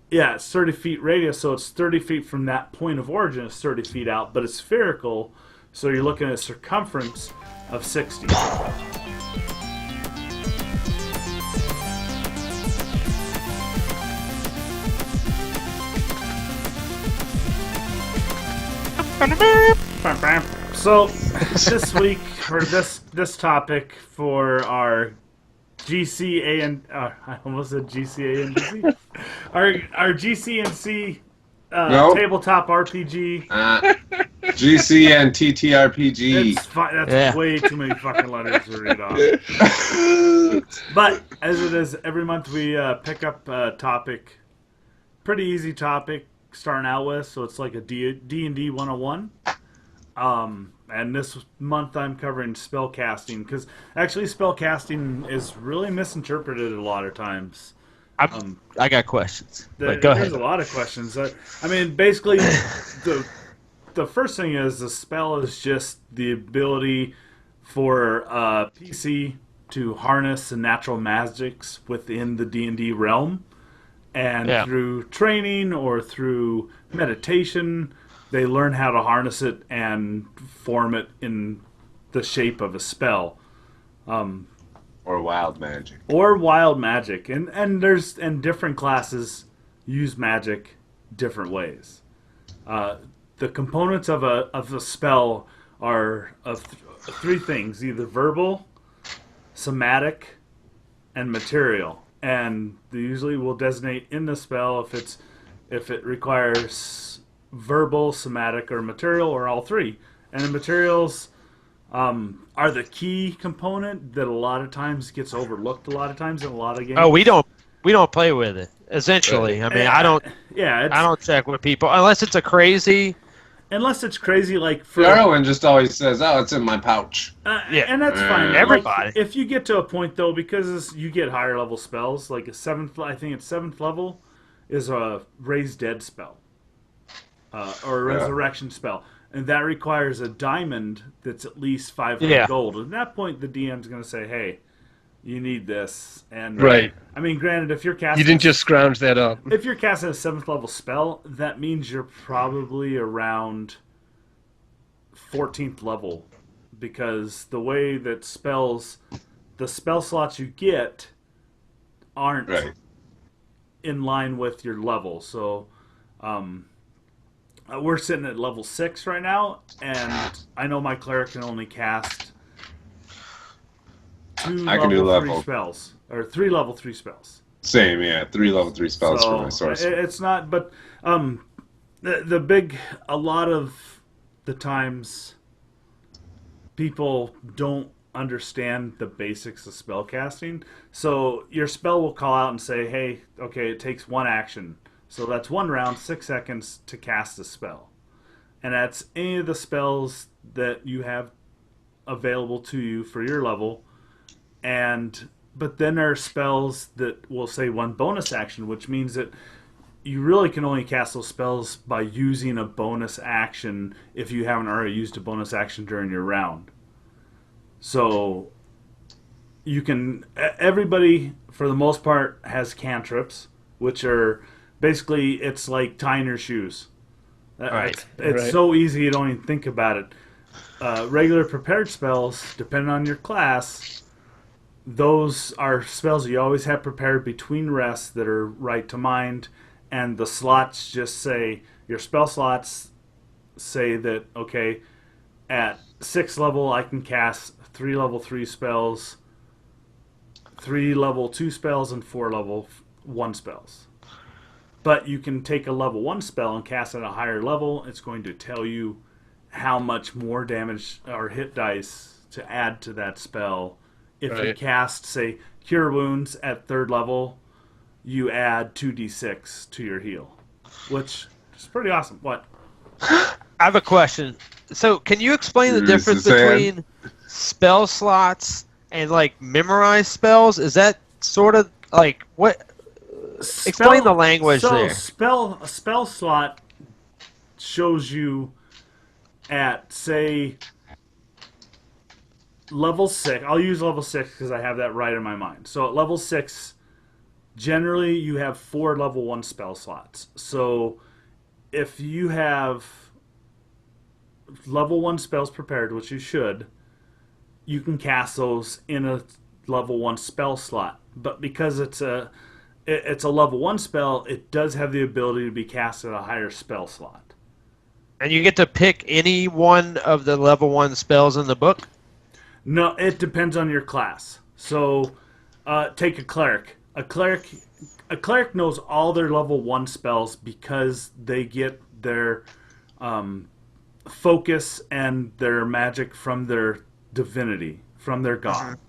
Yeah, it's 30 feet radius, so it's 30 feet from that point of origin. It's 30 feet out, but it's spherical, so you're looking at a circumference of 60. So this week, or this topic for our GCA and I almost said GCA and DC. Our GCNC Nope. tabletop RPG. GC and TTRPG. That's Yeah. way too many fucking letters to read off. But as it is, every month we pick up a topic, pretty easy topic starting out with. So it's like a D&D 101. And this month I'm covering spellcasting because actually spellcasting is really misinterpreted a lot of times. I got questions. Go There's ahead. a lot of questions. I mean, basically, the first thing is the spell is just the ability for a PC to harness the natural magics within the D&D realm, and Yeah. through training or through meditation, they learn how to harness it and form it in the shape of a spell. Or wild magic. Or wild magic, and different classes use magic different ways. The components of a spell are of three things: either verbal, somatic, and material. And they usually will designate in the spell if it requires verbal, somatic, or material, or all three. And the materials are the key component that a lot of times gets overlooked. A lot of times in a lot of games. Oh, we don't play with it. Essentially, I mean, Yeah, I don't check with people unless it's a crazy. unless it's crazy like for Darwin just always says, "Oh, it's in my pouch." Yeah. and that's fine. Everybody. Like, if you get to a point though, because you get higher level spells, like I think it's seventh level, is a raise dead spell, or a Yeah. resurrection spell, and that requires a diamond that's at least 500 Yeah. gold. At that point, the DM's going to say, "Hey, you need this." And Right. I mean, granted, if you're casting, You didn't just scrounge that up. if you're casting a seventh level spell, that means you're probably around 14th level, because the way that the spell slots you get aren't Right. in line with your level. So we're sitting at level 6 right now, and I know my cleric can only cast two I can do level 3 level. spells, or 3 level 3 spells. Same, yeah. 3 level 3 spells for my So sorcerer. it's not, but the big, a lot of the times people don't understand the basics of spell casting. So your spell will call out and say, "Hey, okay, it takes one action." So that's 1 round, 6 seconds to cast a spell. And that's any of the spells that you have available to you for your level. But then there are spells that will say one bonus action, which means that you really can only cast those spells by using a bonus action if you haven't already used a bonus action during your round. So everybody for the most part has cantrips, which are basically, it's like tying your shoes. Right. It's Right. so easy you don't even think about it. Regular prepared spells, depending on your class, those are spells you always have prepared between rests that are right to mind, and the slots just say, your spell slots say that, okay, at 6th level I can cast 3 level 3 spells, 3 level 2 spells, and 4 level 1 spells. But you can take a level 1 spell and cast at a higher level. It's going to tell you how much more damage or hit dice to add to that spell. If you Right. cast, say, Cure Wounds at 3rd level, you add 2d6 to your heal, which is pretty awesome. What? I have a question. So, can you explain the Curious difference as hell. between spell slots and like memorized spells? Is that sort of like what? Explain the language there. A spell slot shows you at, say, level 6. I'll use level 6 because I have that right in my mind. So at level 6, generally you have 4 level 1 spell slots. So if you have level 1 spells prepared, which you should, you can cast those in a level 1 spell slot. But because it's a level 1 spell, it does have the ability to be cast at a higher spell slot. And you get to pick any one of the level 1 spells in the book? No, it depends on your class. So, take a cleric. A cleric knows all their level 1 spells because they get their focus and their magic from their divinity, from their god,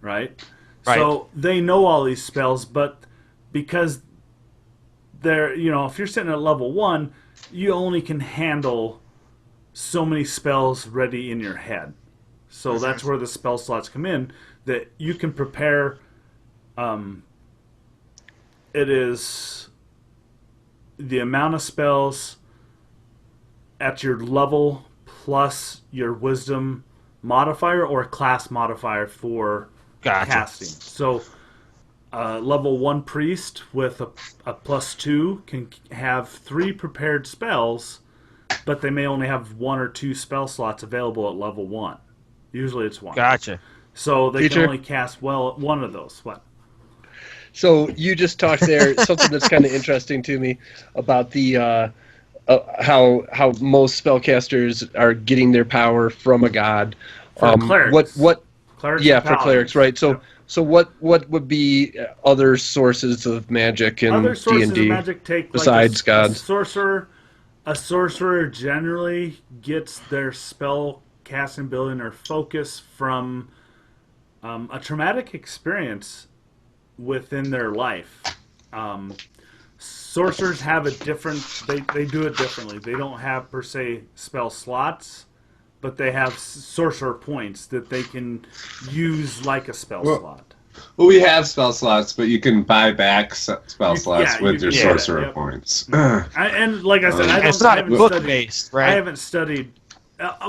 right? So they know all these spells, but because they're, if you're sitting at level 1, you only can handle so many spells ready in your head. So that's where the spell slots come in, that you can prepare. It is the amount of spells at your level plus your wisdom modifier or class modifier for casting. So level 1 priest with a +2 can have 3 prepared spells, but they may only have 1 or 2 spell slots available at level 1. Usually it's 1. Gotcha. So they can only cast one of those. What? So you just talked there something that's kind of interesting to me about the how most spellcasters are getting their power from a god. For clerics. Clerics for clerics, right? So what would be other sources of magic in other sources D&D of magic take besides gods? A sorcerer generally gets their spell casting ability and their focus from a traumatic experience within their life. Sorcerers have a different. They do it differently. They don't have per se spell slots, but they have sorcerer points that they can use like a spell slot. Well, we have spell slots, but you can buy back spell slots with your sorcerer points. And like I said, it's not book based, right? I haven't studied.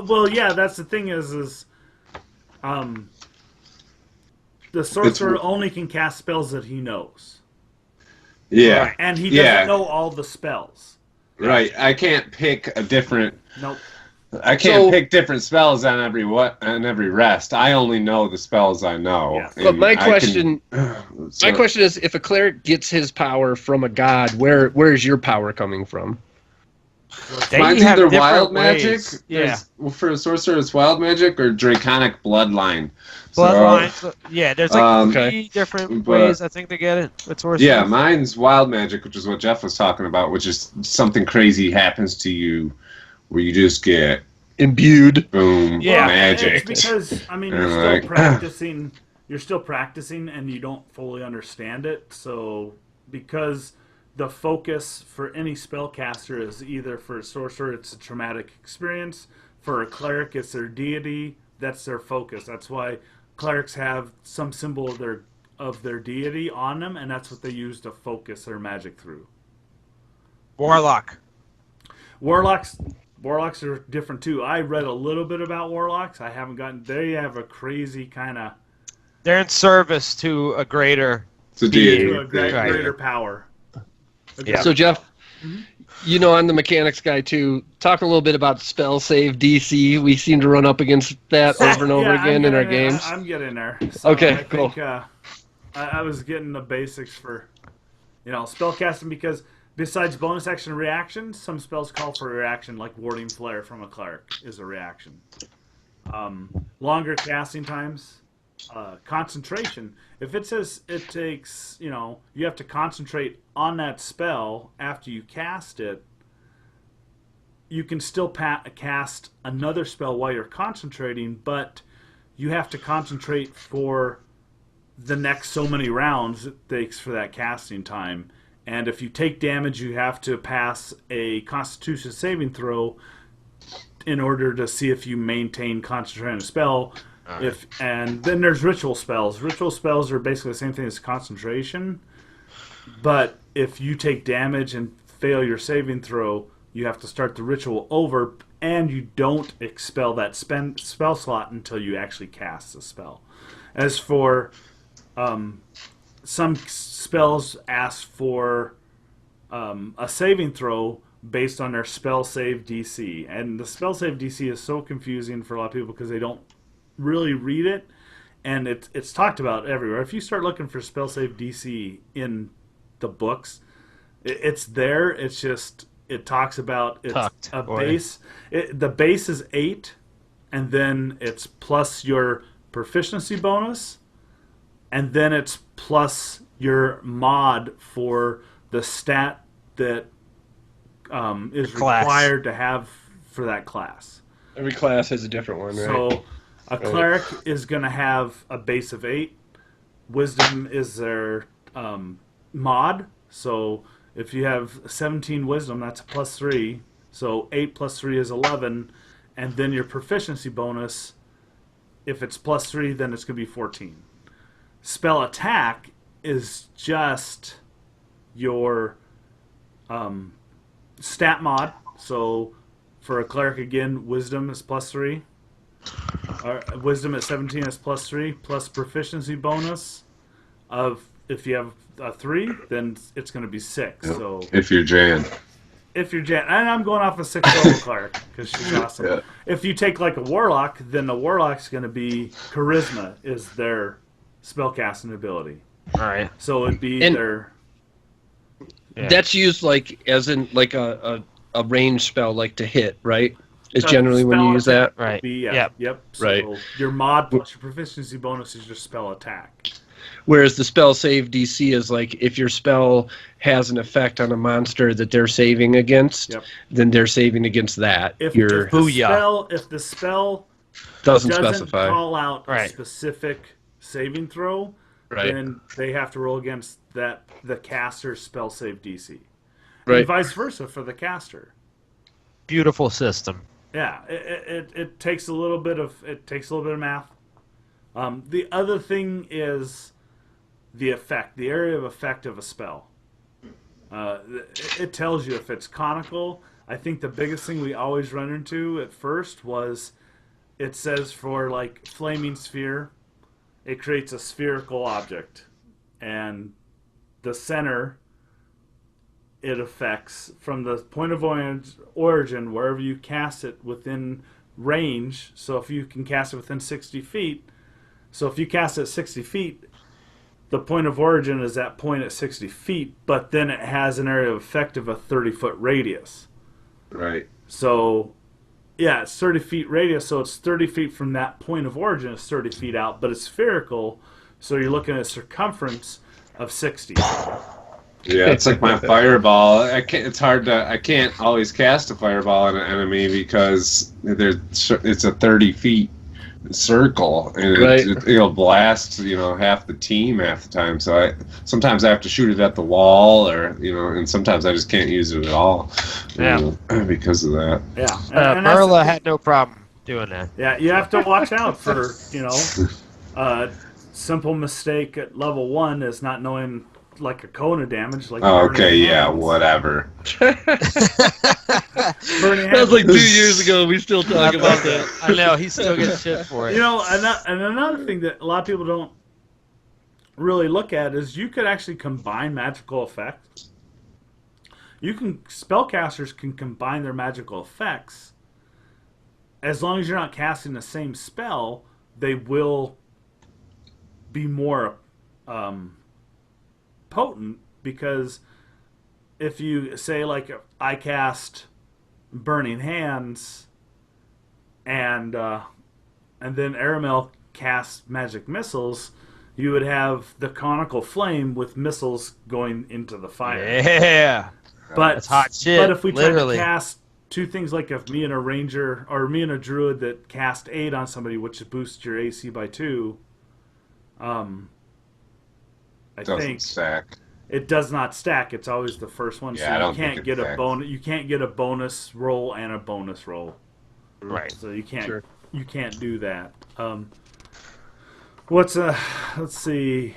Well, yeah, that's the thing is the sorcerer only can cast spells that he knows. Yeah. Right. And he doesn't know all the spells. Right. I can't pick a different... Nope. I can't pick different spells on every rest. I only know the spells I know. Yeah. But my question is, if a cleric gets his power from a god, where is your power coming from? Mine's either wild magic. Yeah. For a sorcerer, it's wild magic or draconic bloodline. Bloodline. There's like 3 different ways I think to get it. With sorcerers. Yeah, mine's wild magic, which is what Jeff was talking about, which is something crazy happens to you where you just get imbued. Boom. Yeah. Magic. It's because you're still practicing. You're still practicing, and you don't fully understand it. So because the focus for any spellcaster is either for a sorcerer, it's a traumatic experience. For a cleric, it's their deity. That's their focus. That's why clerics have some symbol of their deity on them, and that's what they use to focus their magic through. Warlock. Warlocks are different too. I read a little bit about warlocks. I haven't gotten. They have a crazy kind of. They're in service to a greater. Greater power. Yeah. So Jeff, I'm the mechanics guy too. Talk a little bit about spell save DC. We seem to run up against that over and over again in our games. I'm getting there. So okay, cool. I was getting the basics for, spellcasting because besides bonus action and reaction, some spells call for a reaction, like Warding Flare from a cleric is a reaction. Longer casting times. Concentration. If it says it takes, you have to concentrate on that spell after you cast it, you can still cast another spell while you're concentrating, but you have to concentrate for the next so many rounds it takes for that casting time. And if you take damage, you have to pass a Constitution saving throw in order to see if you maintain concentration on a spell. And then there's ritual spells. Ritual spells are basically the same thing as concentration, but if you take damage and fail your saving throw, you have to start the ritual over, and you don't expel that spell slot until you actually cast the spell. As for some spells ask for a saving throw based on their spell save DC, and the spell save DC is so confusing for a lot of people because they don't really read it, and it's talked about everywhere. If you start looking for spell save DC in the books, it's there. It's just it talks about it's Tucked, a boy. base. The base is 8, and then it's plus your proficiency bonus, and then it's plus your mod for the stat that is Class. required to have for that class. Every class has a different one, right? So a cleric is going to have a base of 8. Wisdom is their mod. So if you have 17 wisdom, that's a plus 3. So 8 plus 3 is 11. And then your proficiency bonus, if it's plus 3, then it's going to be 14. Spell attack is just your stat mod. So for a cleric, again, wisdom is plus 3. Wisdom at 17 is plus 3, plus proficiency bonus of, if you have a 3, then it's going to be 6. Yep. So If you're Jan. if you're Jan, and I'm going off a 6th level cleric because she's awesome. Yeah. If you take like a warlock, then the warlock's going to be charisma is their spellcasting ability. All right. So it'd be And- their Yeah. That's used like as in like a range spell, like to hit, right? Is generally when you spell use attack that. Right. would be, yeah, Yep. yep. So Right. your mod plus your proficiency bonus is your spell attack. Whereas the spell save DC is like if your spell has an effect on a monster that they're saving against, Yep. then they're saving against that. If Your Booyah. the spell doesn't doesn't specify. call out a Right. specific saving throw, Right. then they have to roll against the caster's spell save DC. Right. And vice versa for the caster. Beautiful system. Yeah, it takes a little bit of math. The other thing is the effect, the area of effect of a spell. It tells you if it's conical. I think the biggest thing we always run into at first was it says for like flaming sphere, it creates a spherical object, and the center it affects from the point of origin wherever you cast it within range. So if you can cast it within 60 feet, so if you cast it at 60 feet, the point of origin is that point at 60 feet, but then it has an area of effect of a 30-foot radius. Right. So, yeah, it's 30 feet radius, so it's 30 feet from that point of origin, it's 30 feet out, but it's spherical, so you're looking at a circumference of 60. Yeah, it's like my fireball. It's hard to. I can't always cast a fireball on an enemy because it's a 30 feet circle, and Right. it'll blast half the team half the time. So sometimes I have to shoot it at the wall, or and sometimes I just can't use it at all. Yeah. Because of that. Yeah. And that's- Merla had no problem doing that. Yeah, you have to watch out for, simple mistake at level 1 is not knowing like a Kona damage. Like Oh, burning okay, yeah, hands. whatever. Burning That was hands. like 2 years ago. We still talk about that. I know he still gets shit for it. And another thing that a lot of people don't really look at is you could actually combine magical effects. Spellcasters can combine their magical effects. As long as you're not casting the same spell, they will be more potent, because if you say like I cast Burning Hands and then Aramel casts magic missiles, you would have the conical flame with missiles going into the fire. Yeah. But That's hot shit, But if we try literally. to cast two things, like if me and a ranger or me and a druid that cast aid on somebody, which boosts your AC by 2, I Doesn't think stack. it does not stack. It's always the first one, Yeah, I so don't you can't think get it a stacks. bonus. You can't get a bonus roll and a bonus roll. Right. So you can't. Sure. You can't do that. Let's see.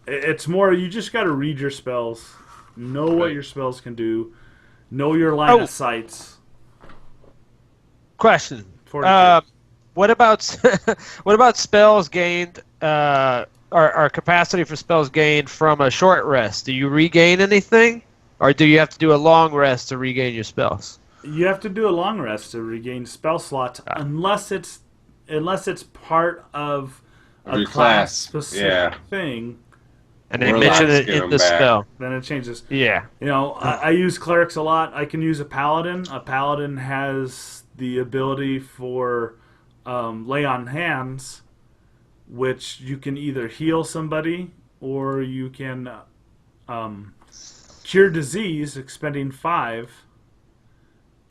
It's more. You just got to read your spells, know what Right. your spells can do, know your line Oh. of sights. Question. 42. What about what about spells gained our capacity for spells gained from a short rest. Do you regain anything, or do you have to do a long rest to regain your spells? You have to do a long rest to regain spell slots, unless it's part of a Your class class, specific yeah. thing. And they Warlocks mention it get in 'em the back. spell. Then it changes. Yeah. You know, I use clerics a lot. I can use a paladin. A paladin has the ability for lay on hands, which you can either heal somebody or you can cure disease, expending 5.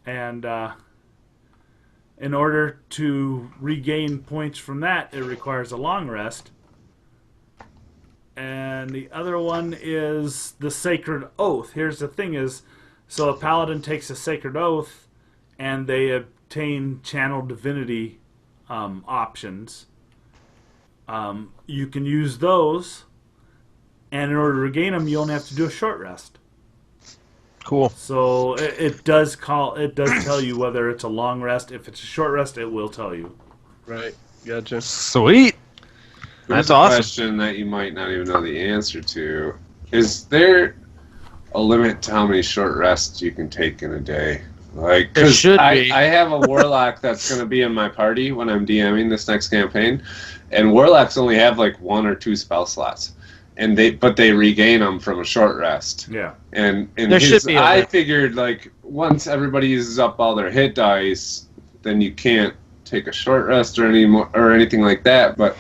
And in order to regain points from that, it requires a long rest. And the other one is the Sacred Oath. Here's the thing is, so a paladin takes a Sacred Oath, and they obtain Channel Divinity options. You can use those, and in order to regain them, you only have to do a short rest. Cool. So it does tell you whether it's a long rest. If it's a short rest, it will tell you. Right. Gotcha. Sweet. There's That's a awesome. question that you might not even know the answer to. Is there a limit to how many short rests you can take in a day? Like, There 'cause should be. I have a warlock that's going to be in my party when I'm DMing this next campaign, and warlocks only have like 1 or 2 spell slots, and they regain them from a short rest. Yeah. And There should be a I limit. figured like once everybody uses up all their hit dice, then you can't take a short rest or anything like that. But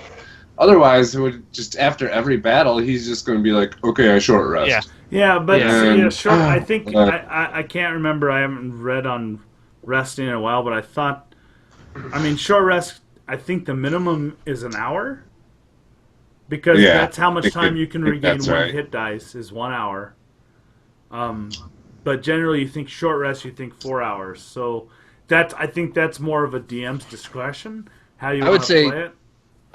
otherwise, it would just after every battle, he's just going to be like, okay, I short rest. Yeah. Yeah, but Yeah. short. I think Uh, I can't remember. I haven't read on resting in a while, but I thought, I mean, short rest. I think the minimum is an hour, because Yeah, that's how much time you can I think regain that's one right. hit dice is 1 hour. But generally, you think short rest, you think 4 hours. So I think that's more of a DM's discretion how you I want would to say- play it.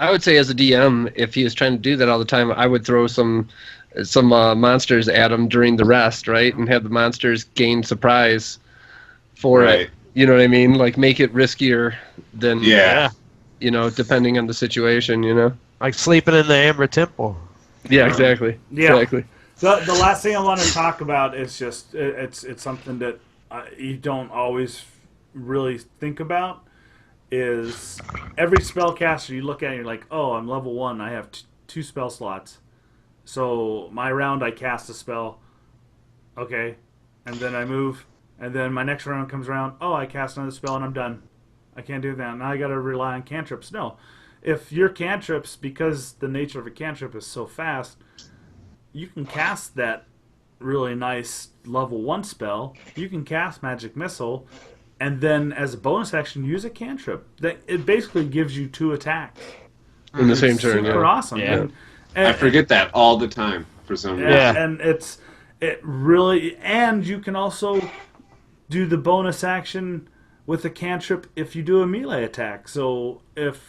I would say as a DM, if he was trying to do that all the time, I would throw some monsters at him during the rest, right, and have the monsters gain surprise for Right. it. You know what I mean? Like make it riskier than Yeah. you know, depending on the situation. You know? Like sleeping in the Amber Temple. Yeah, exactly. Yeah. Exactly. The last thing I want to talk about is just it's something that you don't always really think about. Is every spellcaster you look at and you're like, oh, I'm level 1, I have 2 spell slots. So my round I cast a spell, okay, and then I move, and then my next round comes around, oh, I cast another spell and I'm done. I can't do that. Now I got to rely on cantrips. No. If your cantrips, because the nature of a cantrip is so fast, you can cast that really nice level 1 spell. You can cast Magic Missile, and then as a bonus action, use a cantrip. It basically gives you 2 attacks. In the same turn. Super Yeah. awesome. Yeah. I forget that all the time for some reason. Yeah, Yeah. and it really, and you can also do the bonus action with a cantrip if you do a melee attack. So if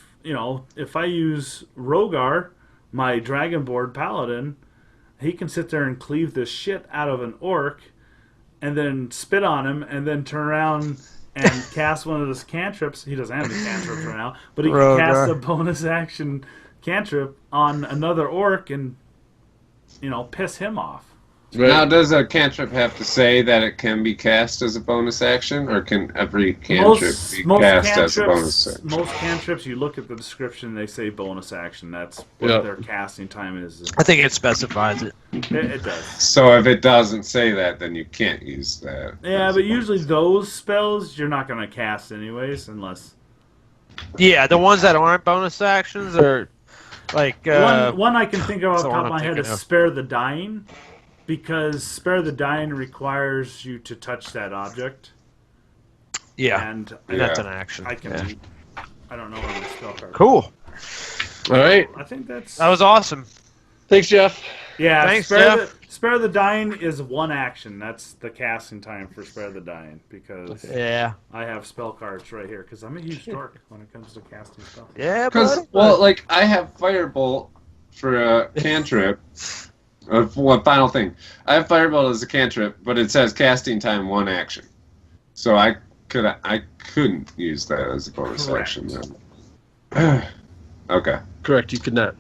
I use Rogar, my Dragonborn Paladin, he can sit there and cleave the shit out of an orc, and then spit on him, and then turn around and cast one of his cantrips. He doesn't have any cantrips right now, but he can Rogar. cast a bonus action cantrip on another orc and piss him off. Now, does a cantrip have to say that it can be cast as a bonus action, or can every cantrip be cast as a bonus action? Most cantrips, you look at the description, they say bonus action. That's what Yeah. their casting time is. I think it specifies it. It does. So if it doesn't say that, then you can't use that. Yeah, as but a usually bonus. those spells you're not going to cast anyways, unless Yeah, the ones that aren't bonus actions are like one I can think of off the the top one of I'm my head thinking is of. Spare the Dying, because Spare the Dying requires you to touch that object, yeah, and Yeah. that's an action. I can. Yeah. I don't know on the spell card. Cool. All right. I think that's. That was awesome. Thanks, Jeff. Yeah, Thanks, Spare Jeff. Spare the Dying is 1 action. That's the casting time for Spare the Dying, because Yeah. I have spell cards right here, because I'm a huge dork when it comes to casting spells. Yeah, Because, buddy. well, like, I have Firebolt for a cantrip. One final thing. I have Firebolt as a cantrip, but it says casting time 1 action. So I couldn't use that as a bonus Correct. action then. Okay. Correct. You could not.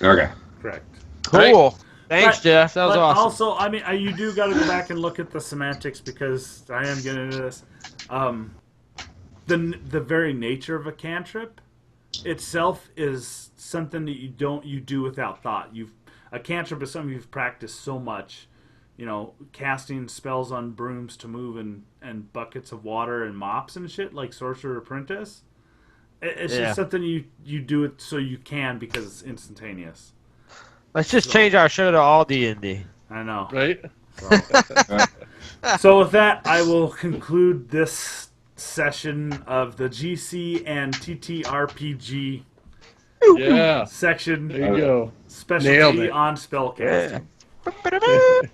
Okay. Correct. Cool. Thanks, But- Jeff. That was but awesome. Also, I mean, you do got to go back and look at the semantics because I am getting into this. The very nature of a cantrip itself is something that you do without thought. A cantrip is something you've practiced so much. You know, casting spells on brooms to move and buckets of water and mops and shit like Sorcerer Apprentice. It's just something you do it so you can because it's instantaneous. Let's just change our show to all D&D. I know. Right? So with that, I will conclude this session of the GC and TTRPG Yeah. section There you go. Nailed specialty it. on spellcasting. Yeah.